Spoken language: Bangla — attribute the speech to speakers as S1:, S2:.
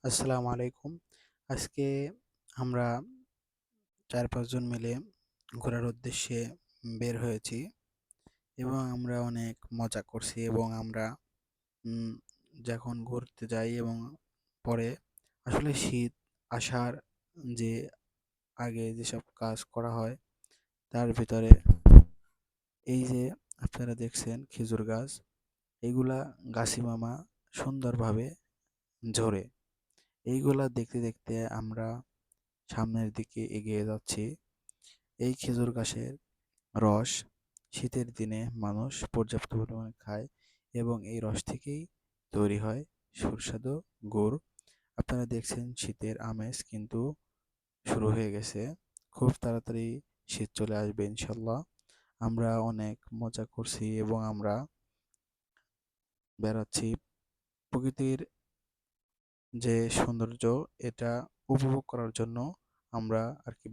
S1: আসসালামু আলাইকুম। আজকে আমরা ৪-৫ জন মিলে ঘোরার উদ্দেশ্যে বের হয়েছি এবং আমরা অনেক মজা করছি এবং আমরা উম যখন ঘুরতে যাই এবং পরে আসলে শীত আসার যে আগে যেসব কাজ করা হয় তার ভিতরে এই যে আপনারা দেখছেন খেজুর গাছ, এইগুলা গাছি মামা সুন্দরভাবে ঝরে। এইগুলা দেখতে, দেখতে আমরা সামনের দিকে এগিয়ে যাচ্ছি। এই খেজুর গাছের রস শীতের দিনে মানুষ পর্যাপ্ত পরিমাণে খায় এবং এই রস থেকেই তৈরি হয় সুস্বাদু গুড়। আপনারা দেখছেন শীতের আমেজ কিন্তু শুরু হয়ে গেছে। খুব তাড়াতাড়ি শীত চলে আসবে ইনশাল্লাহ। আমরা অনেক মজা করছি এবং আমরা বেড়াচ্ছি। প্রকৃতির যে সৌন্দর্য এটা উপভোগ করার জন্য আমরা আরকি